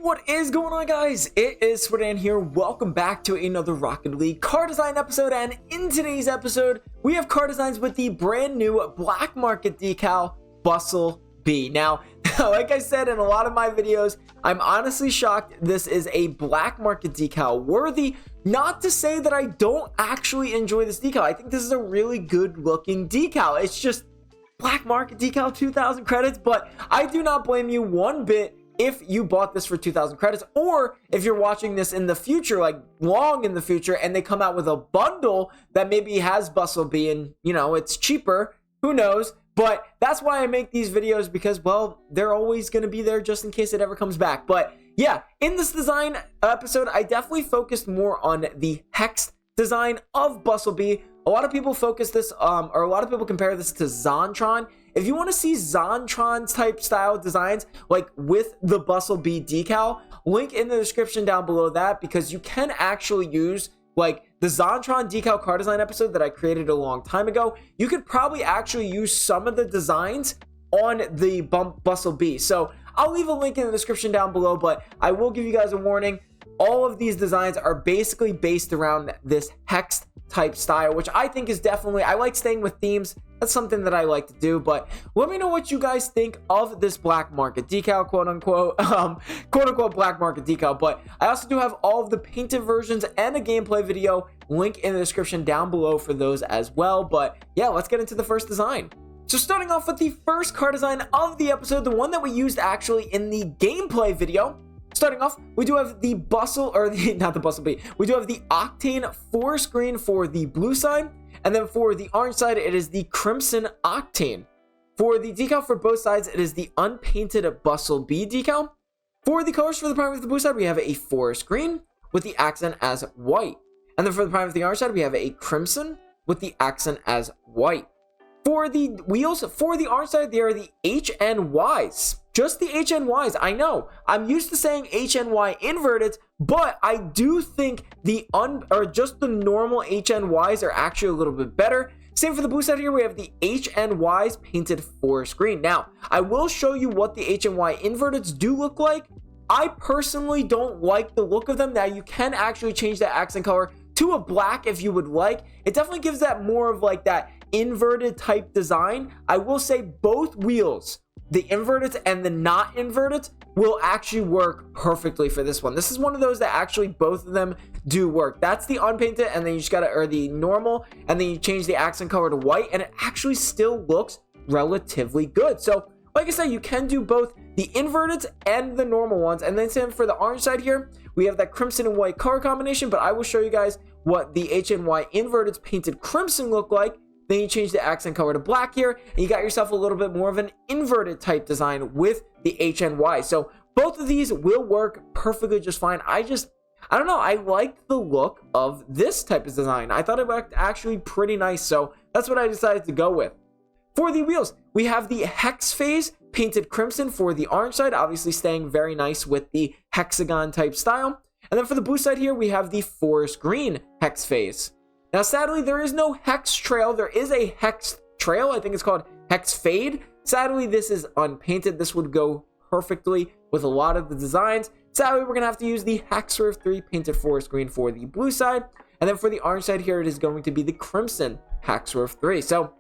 What is going on, guys? It is Swedan here. Welcome back to another Rocket League car design episode, and in today's episode we have car designs with the brand new black market decal Bustlebee. Now like I said in a lot of my videos, I'm honestly shocked this is a black market decal worthy. Not to say that I don't actually enjoy this decal. I think this is a really good looking decal. It's just black market decal, 2,000 credits, but I do not blame you one bit if you bought this for 2,000 credits, or if you're watching this in the future, like long in the future, and they come out with a bundle that maybe has Bustlebee and, you know, it's cheaper, who knows? But that's why I make these videos, because, well, they're always going to be there just in case it ever comes back. But yeah, in this design episode, I definitely focused more on the hex design of Bustlebee. A lot of people focus this, or a lot of people compare this to Zontron. If you want to see Zontron type style designs, like with the Bustlebee decal, link in the description down below that, because you can actually use like the Zontron decal car design episode that I created a long time ago. You could probably actually use some of the designs on the Bustlebee. So I'll leave a link in the description down below, but I will give you guys a warning. All of these designs are basically based around this hex type style, which I think is definitely, I like staying with themes. That's something that I like to do. But let me know what you guys think of this black market decal, quote unquote black market decal. But I also do have all of the painted versions and a gameplay video, link in the description down below for those as well. But yeah, let's get into the first design. So starting off with the first car design of the episode, the one that we used actually in the gameplay video. Starting off, we do have the not the Bustlebee. We do have the Octane 4 screen for the blue side, and then for the orange side, it is the Crimson Octane. For the decal for both sides, it is the unpainted Bustlebee decal. For the colors for the prime with the blue side, we have a forest green with the accent as white, and then for the prime with the orange side, we have a crimson with the accent as white. For the wheels, for the orange side, they are the HNYs. Just the HNYs. I know I'm used to saying HNY inverted, but I do think just the normal HNYs are actually a little bit better. Same for the blue side here. We have the HNYs painted forest green. Now, I will show you what the HNY inverteds do look like. I personally don't like the look of them. Now, you can actually change that accent color to a black if you would like. It definitely gives that more of like that inverted type design. I will say both wheels, the inverted and the not inverted, will actually work perfectly for this one. This is one of those that actually both of them do work. That's the unpainted, and then you just gotta, or the normal, and then you change the accent color to white, and it actually still looks relatively good. So like I said, you can do both the inverted and the normal ones. And then same for the orange side here, we have that crimson and white color combination, but I will show you guys what the HNY inverted painted crimson look like. Then you change the accent color to black here, and you got yourself a little bit more of an inverted type design with the HNY. So both of these will work perfectly just fine. I don't know, I liked the look of this type of design. I thought it looked actually pretty nice, so that's what I decided to go with. For the wheels, we have the hex phase painted crimson for the orange side, obviously staying very nice with the hexagon type style. And then for the blue side here, we have the forest green hex phase. Now, sadly, there is no hex trail. There is a hex trail. I think it's called hex fade. Sadly, this is unpainted. This would go perfectly with a lot of the designs. Sadly, we're going to have to use the Hexswerve 3 painted forest green for the blue side. And then for the orange side here, it is going to be the Crimson Hexswerve 3. So,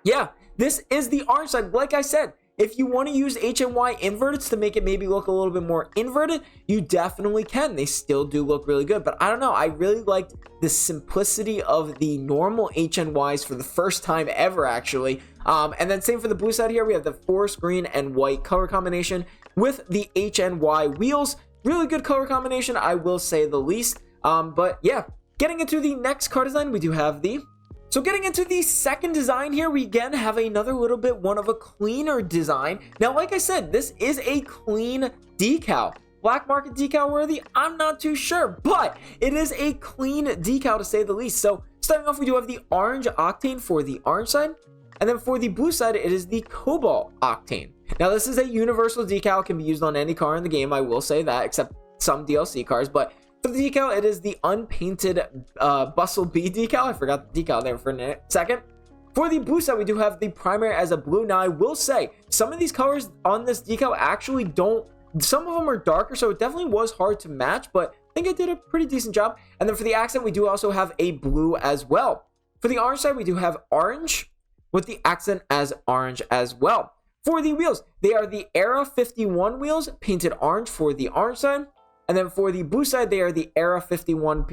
yeah, this is the orange side. Like I said, if you want to use HNY inverteds to make it maybe look a little bit more inverted, you definitely can. They still do look really good. But I don't know. I really liked the simplicity of the normal HNYs for the first time ever, actually. And then same for the blue side here. We have the forest green and white color combination with the HNY wheels. Really good color combination, I will say the least. But yeah, getting into the next car design, we do have the... So getting into the second design here, we again have another little bit one of a cleaner design. Now, like I said, this is a clean decal. Black market decal worthy? I'm not too sure, but it is a clean decal to say the least. So starting off, we do have the orange octane for the orange side. And then for the blue side, it is the cobalt octane. Now, this is a universal decal, can be used on any car in the game. I will say that, except some DLC cars, but for the decal, it is the unpainted Bustlebee decal. I forgot the decal there for a second. For the blue side, we do have the primary as a blue. Now, I will say, some of these colors on this decal actually don't some of them are darker, so it definitely was hard to match, but I think I did a pretty decent job. And then for the accent, we do also have a blue as well. For the orange side, we do have orange with the accent as orange as well. For the wheels, they are the Era 51 wheels, painted orange for the orange side. And then for the blue side, they are the Era 51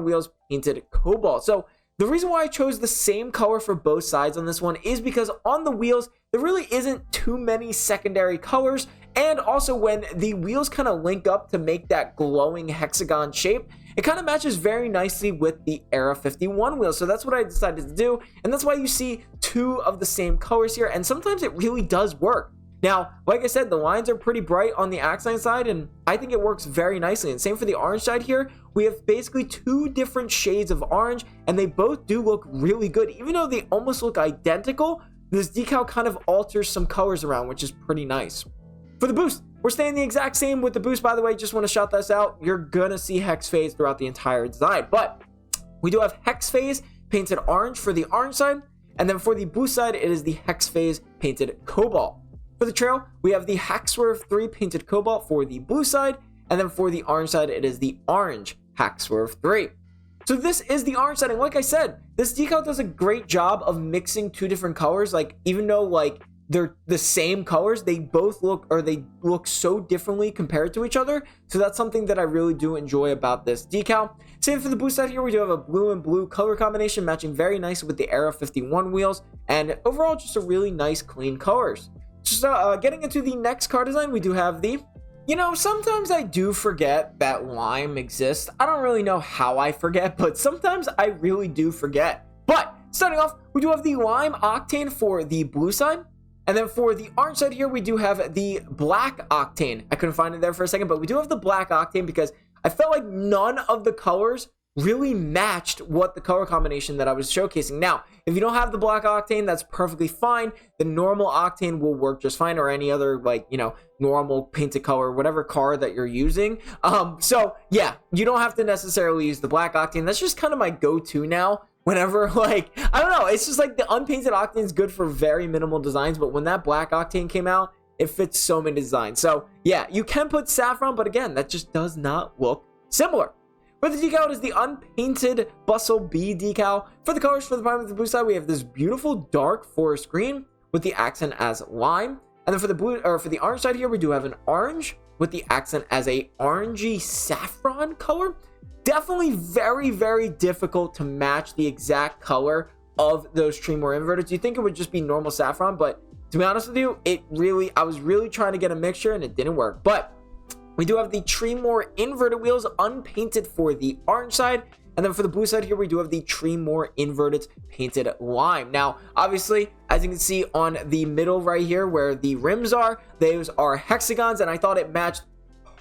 wheels, painted cobalt. So the reason why I chose the same color for both sides on this one is because on the wheels, there really isn't too many secondary colors. And also when the wheels kind of link up to make that glowing hexagon shape, it kind of matches very nicely with the Era 51 wheels. So that's what I decided to do. And that's why you see two of the same colors here. And sometimes it really does work. Now, like I said, the lines are pretty bright on the accent side, and I think it works very nicely. And same for the orange side here. We have basically two different shades of orange, and they both do look really good. Even though they almost look identical, this decal kind of alters some colors around, which is pretty nice. For the boost, we're staying the exact same with the boost, by the way. Just want to shout this out. You're going to see hex phase throughout the entire design. But we do have hex phase painted orange for the orange side, and then for the boost side, it is the hex phase painted cobalt. For the trail, we have the Hackswerve 3 painted cobalt for the blue side, and then for the orange side, it is the orange Hackswerve 3. So this is the orange side, and like I said, this decal does a great job of mixing two different colors. Like, even though like they're the same colors, they look so differently compared to each other. So that's something that I really do enjoy about this decal. Same for the blue side here, we do have a blue and blue color combination matching very nicely with the Era 51 wheels, and overall just a really nice clean colors. So getting into the next car design, we do have the, sometimes I do forget that lime exists. I don't really know how I forget, but sometimes I really do forget. But starting off, we do have the lime octane for the blue side. And then for the orange side here, we do have the black octane. I couldn't find it there for a second, but we do have the black octane because I felt like none of the colors really matched what the color combination that I was showcasing. Now, if you don't have the black octane, that's perfectly fine. The normal octane will work just fine, or any other normal painted color, whatever car that you're using. So yeah, you don't have to necessarily use the black octane. That's just kind of my go-to now. Whenever, I don't know, it's just like the unpainted octane is good for very minimal designs, but when that black octane came out, it fits so many designs. So yeah, you can put saffron, but again, that just does not look similar. For the decal, it is the unpainted Bustlebee decal. For the colors for the prime of the blue side, we have this beautiful dark forest green with the accent as lime. And then for the orange side here, we do have an orange with the accent as a orangey saffron color. Definitely very, very difficult to match the exact color of those Tremor inverteds. You think it would just be normal saffron, but to be honest with you, I was really trying to get a mixture and it didn't work. But we do have the Tremor inverted wheels unpainted for the orange side. And then for the blue side here, we do have the Tremor inverted painted lime. Now, obviously, as you can see on the middle right here where the rims are, those are hexagons, and I thought it matched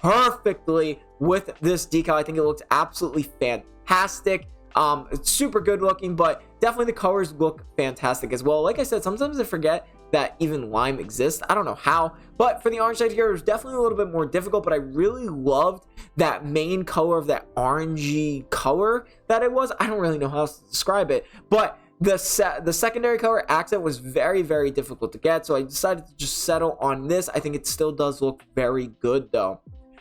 perfectly with this decal. I think it looks absolutely fantastic. It's super good looking, but definitely the colors look fantastic as well. Like I said, sometimes I forget that even lime exists. I don't know how, but for the orange side here, it was definitely a little bit more difficult, but I really loved that main color of that orangey color that it was. I don't really know how else to describe it, but the secondary color accent was very, very difficult to get, so I decided to just settle on this. I think it still does look very good though.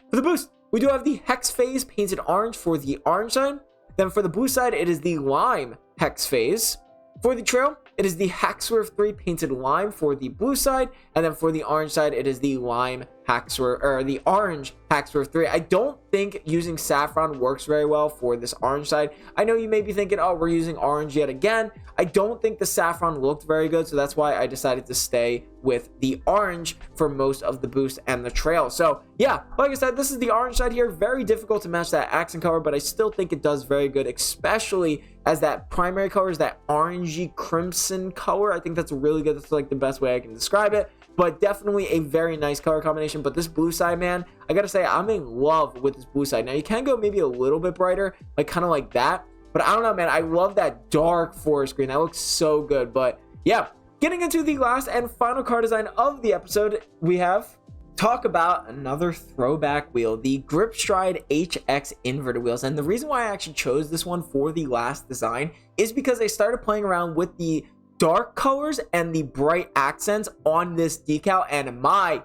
For the boost, we do have the hex phase painted orange for the orange side. Then for the blue side, it is the lime hex phase. For the trail, it is the Hackswerve 3 painted lime for the blue side, and then for the orange side, it is the lime Hackswerve, or the orange Hackswerve 3. I don't think using saffron works very well for this orange side. I know you may be thinking, oh, we're using orange yet again. I don't think the saffron looked very good, so that's why I decided to stay with the orange for most of the boost and the trail. So yeah, like I said, this is the orange side here. Very difficult to match that accent color, but I still think it does very good, especially as that primary color is that orangey crimson color. I think that's really good. That's like the best way I can describe it, but definitely a very nice color combination. But this blue side, man, I gotta say, I'm in love with this blue side. Now you can go maybe a little bit brighter, like kind of like that, but I don't know, man. I love that dark forest green. That looks so good. But yeah, getting into the last and final car design of the episode, we have talk about another throwback wheel, the Grip Stride HX inverted wheels. And the reason why I actually chose this one for the last design is because I started playing around with the dark colors and the bright accents on this decal, and my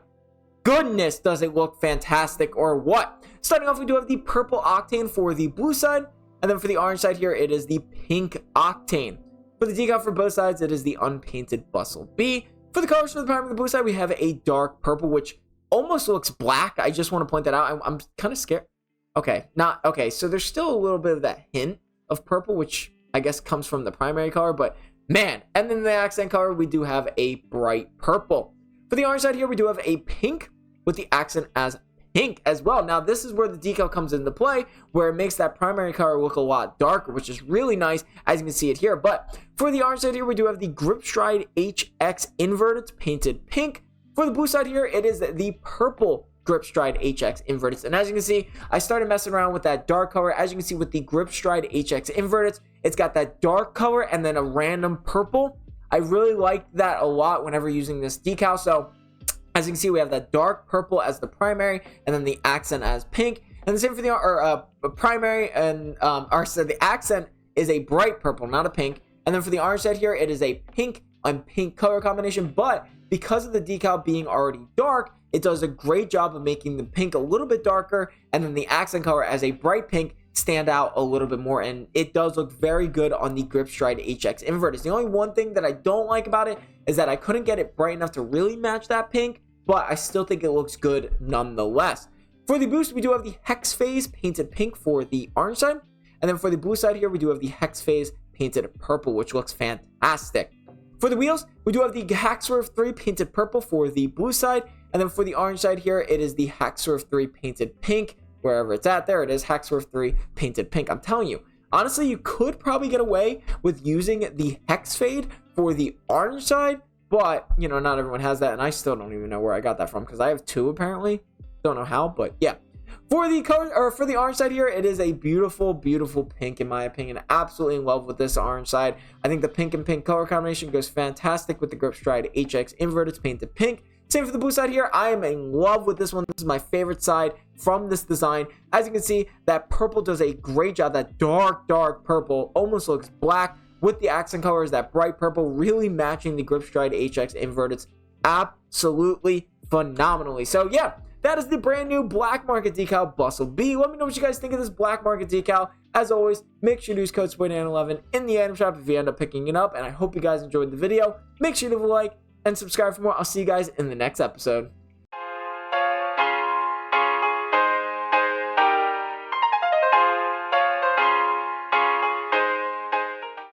goodness, does it look fantastic or what? Starting off, we do have the purple octane for the blue side, and then for the orange side here, it is the pink octane. For the decal for both sides, it is the unpainted Bustlebee. For the colors for the primary and the blue side, we have a dark purple, which almost looks black. I just want to point that out. I'm kind of scared. Okay, so there's still a little bit of that hint of purple, which I guess comes from the primary color, but man. And then the accent color, we do have a bright purple. For the orange side here, we do have a pink with the accent as pink as well. Now, this is where the decal comes into play, where it makes that primary color look a lot darker, which is really nice, as you can see it here. But for the orange side here, we do have the Grip Stride HX invert. It's painted pink. For the blue side here, it is the purple Grip Stride HX inverted. And as you can see, I started messing around with that dark color. As you can see with the Grip Stride HX inverted, it's got that dark color and then a random purple. I really like that a lot whenever using this decal. So as you can see, we have that dark purple as the primary and then the accent as pink. And the same for the primary and so the accent is a bright purple, not a pink. And then for the orange side here, it is a pink and pink color combination. But because of the decal being already dark, it does a great job of making the pink a little bit darker and then the accent color as a bright pink stand out a little bit more, and it does look very good on the Grip Stride HX invert. The only one thing that I don't like about it is that I couldn't get it bright enough to really match that pink, but I still think it looks good nonetheless. For the boost, we do have the Hex Phase painted pink for the orange side, and then for the blue side here, we do have the Hex Phase painted purple, which looks fantastic. For the wheels, we do have the Hackswerve 3 painted purple for the blue side, and then for the orange side here, it is the Hackswerve 3 painted pink. Wherever it's at, there it is, Hackswerve 3 painted pink. I'm telling you, honestly, you could probably get away with using the Hex Fade for the orange side, but, you know, not everyone has that, and I still don't even know where I got that from, because I have two, apparently. Don't know how, but yeah. For the color, or for the orange side here, it is a beautiful, beautiful pink, in my opinion. Absolutely in love with this orange side. I think the pink and pink color combination goes fantastic with the Grip Stride HX invert. It's painted pink. Same for the blue side here. I am in love with this one. This is my favorite side from this design. As you can see, that purple does a great job. That dark, dark purple almost looks black with the accent colors. That bright purple really matching the Grip Stride HX invert. It's absolutely phenomenally. So yeah, that is the brand new Black Market decal Bustlebee. Let me know what you guys think of this Black Market decal. As always, make sure to use code SPOILER11 in the item shop if you end up picking it up. And I hope you guys enjoyed the video. Make sure to leave a like and subscribe for more. I'll see you guys in the next episode.